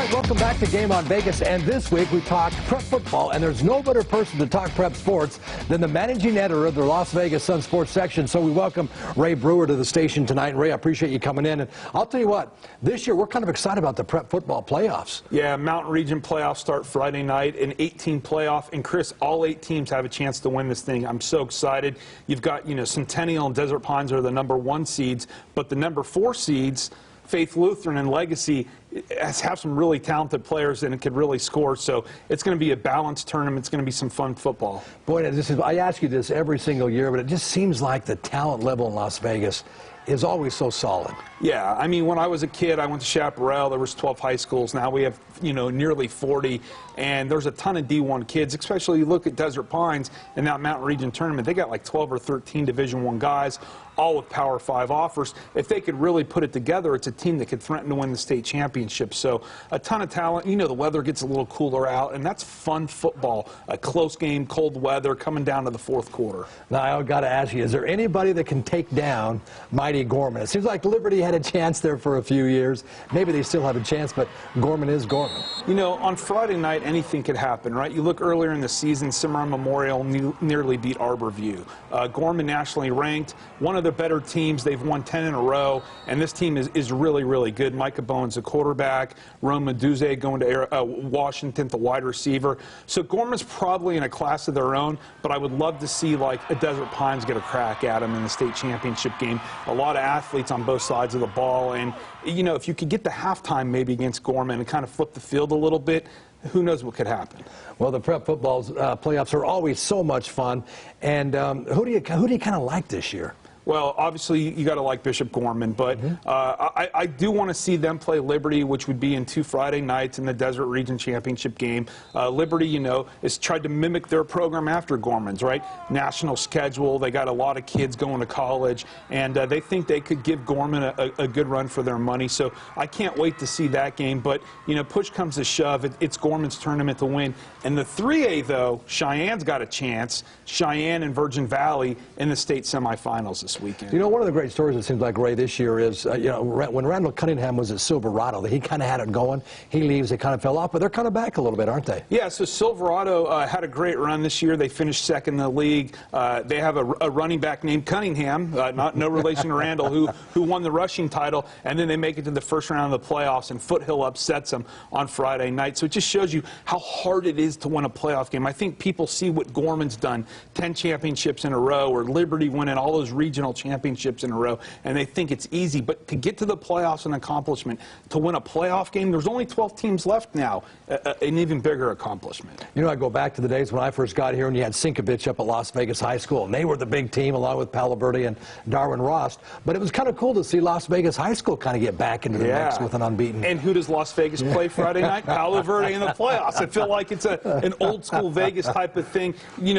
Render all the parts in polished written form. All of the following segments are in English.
right, welcome back to Game on Vegas. And this week we talked prep football, and there's no better person to talk prep sports than the managing editor of the Las Vegas Sun Sports section. So we welcome Ray Brewer to the station tonight. And Ray, I appreciate you coming in. And I'll tell you what, this year we're kind of excited about the prep football playoffs. Yeah, Mountain Region playoffs start Friday night, an 18 playoff. And Chris, all 8 teams have a chance to win this thing. I'm so excited. You've got, Centennial and Desert Pines are the #1 seeds, but the #4 seeds, Faith Lutheran and Legacy, have some really talented players and it could really score. So it's going to be a balanced tournament. It's going to be some fun football. Boy, I ask you this every single year, but it just seems like the talent level in Las Vegas is always so solid. Yeah, I mean, when I was a kid, I went to Chaparral. There was 12 high schools. Now we have, nearly 40, and there's a ton of D1 kids, especially you look at Desert Pines in that Mountain Region tournament. They got like 12 or 13 Division I guys, all with Power 5 offers. If they could really put it together, it's a team that could threaten to win the state championship. So a ton of talent. The weather gets a little cooler out, and that's fun football. A close game, cold weather, coming down to the 4th quarter. Now, I've got to ask you, is there anybody that can take down mighty Gorman? It seems like Liberty had a chance there for a few years. Maybe they still have a chance, but Gorman is Gorman. On Friday night, anything could happen, right? You look earlier in the season, Cimarron Memorial nearly beat Arborview. Gorman nationally ranked, one of the better teams. They've won 10 in a row, and this team is really, really good. Micah Bowen's a quarterback. Rome Meduze going to Washington, the wide receiver. So Gorman's probably in a class of their own, but I would love to see like a Desert Pines get a crack at them in the state championship game. A lot of athletes on both sides of the ball, and if you could get to halftime maybe against Gorman and kind of flip the field a little bit, who knows what could happen. Well, the prep football playoffs are always so much fun, and who do you kind of like this year? Well, obviously, you got to like Bishop Gorman, but I do want to see them play Liberty, which would be in 2 Friday nights in the Desert Region Championship game. Liberty, has tried to mimic their program after Gorman's, right? National schedule. They got a lot of kids going to college, and they think they could give Gorman a good run for their money. So I can't wait to see that game. But, push comes to shove. It's Gorman's tournament to win. And the 3A, though, Cheyenne's got a chance. Cheyenne and Virgin Valley in the state semifinals this weekend. One of the great stories, it seems like, Ray, this year is, when Randall Cunningham was at Silverado, he kind of had it going. He leaves, they kind of fell off, but they're kind of back a little bit, aren't they? Yeah, so Silverado had a great run this year. They finished 2nd in the league. They have a running back named Cunningham, no relation to Randall, who won the rushing title, and then they make it to the first round of the playoffs, and Foothill upsets them on Friday night. So it just shows you how hard it is to win a playoff game. I think people see what Gorman's done, 10 championships in a row, or Liberty winning all those regional championships in a row, and they think it's easy. But to get to the playoffs, an accomplishment. To win a playoff game, there's only 12 teams left now, an even bigger accomplishment. I go back to the days when I first got here and you had Sinkovich up at Las Vegas High School, and they were the big team along with Palo Verde and Darwin Ross. But it was kind of cool to see Las Vegas High School kind of get back into the mix with an unbeaten. And who does Las Vegas play Friday night? Palo Verde in the playoffs. I feel like it's an old school Vegas type of thing.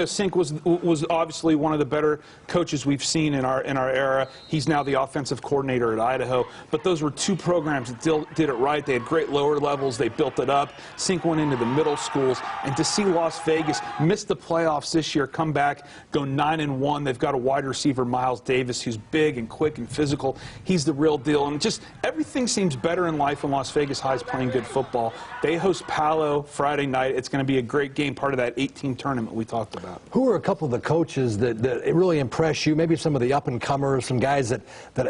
Sink was obviously one of the better coaches we've seen in our era. He's now the offensive coordinator at Idaho. But those were 2 programs that did it right. They had great lower levels. They built it up. Sink went into the middle schools. And to see Las Vegas miss the playoffs this year, come back, go 9-1. They've got a wide receiver, Miles Davis, who's big and quick and physical. He's the real deal. And just everything seems better in life when Las Vegas High is playing good football. They host Palo Friday night. It's going to be a great game, part of that 18 tournament we talked about. Who are a couple of the coaches that really impress you? Maybe some of the up-and-comers, some guys that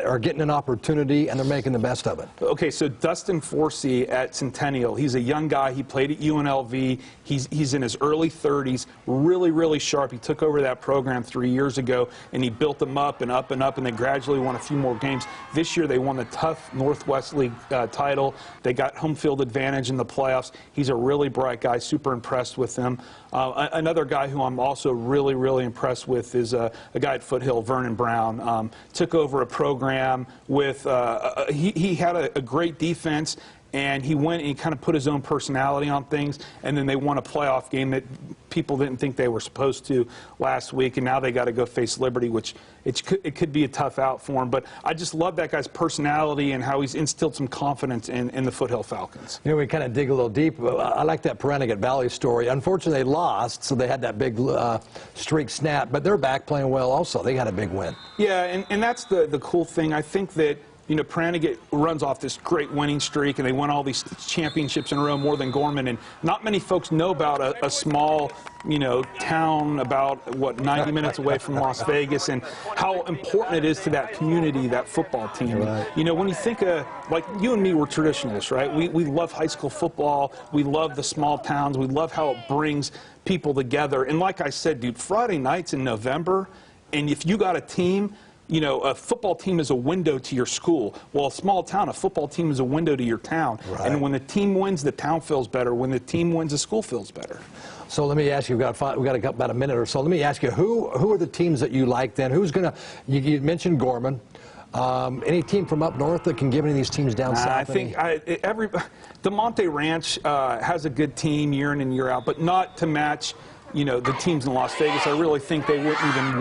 are getting an opportunity and they're making the best of it. Okay, so Dustin Forsey at Centennial. He's a young guy. He played at UNLV. He's in his early 30s, really, really sharp. He took over that program 3 years ago, and he built them up and up and up, and they gradually won a few more games. This year they won the tough Northwest League title. They got home field advantage in the playoffs. He's a really bright guy, super impressed with him. Another guy who I'm also really, really impressed with is a guy at Foothill, Vernon Brown. Took over a program with, he had a great defense, and he went and he kind of put his own personality on things, and then they won a playoff game that people didn't think they were supposed to last week, and now they got to go face Liberty, which it could be a tough out for him. But I just love that guy's personality and how he's instilled some confidence in the Foothill Falcons. We kind of dig a little deep. I like that Pahranagat Valley story. Unfortunately, they lost, so they had that big streak snap, but they're back playing well also. They got a big win. Yeah, and that's the cool thing. I think that Pranigat runs off this great winning streak, and they won all these championships in a row, more than Gorman. And not many folks know about a small, town about, 90 minutes away from Las Vegas, and how important it is to that community, that football team. Right. When you think of, like, you and me, we're traditionalists, right? We love high school football. We love the small towns. We love how it brings people together. And like I said, dude, Friday nights in November, and if you got a team, a football team is a window to your school. Well, a small town, a football team is a window to your town. Right. And when the team wins, the town feels better. When the team wins, the school feels better. So let me ask you, we've got about a minute or so. Let me ask you, who are the teams that you like then? Who's going to, you mentioned Gorman. Any team from up north that can give any of these teams down south? I think the Monte Ranch has a good team year in and year out, but not to match the teams in Las Vegas. I really think they wouldn't even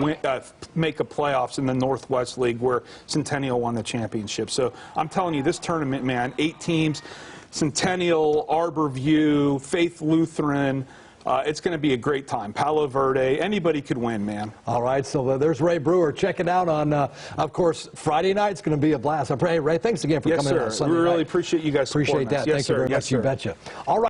make a playoffs in the Northwest League where Centennial won the championship. So I'm telling you, this tournament, man, 8 teams, Centennial, Arborview, Faith Lutheran, it's going to be a great time. Palo Verde, anybody could win, man. All right, so there's Ray Brewer. Check it out on, of course, Friday night. It's going to be a blast. Hey, Ray, thanks again for coming in on Sunday night. We really appreciate you guys supporting us. Appreciate that. Thank you very much. You betcha. All right.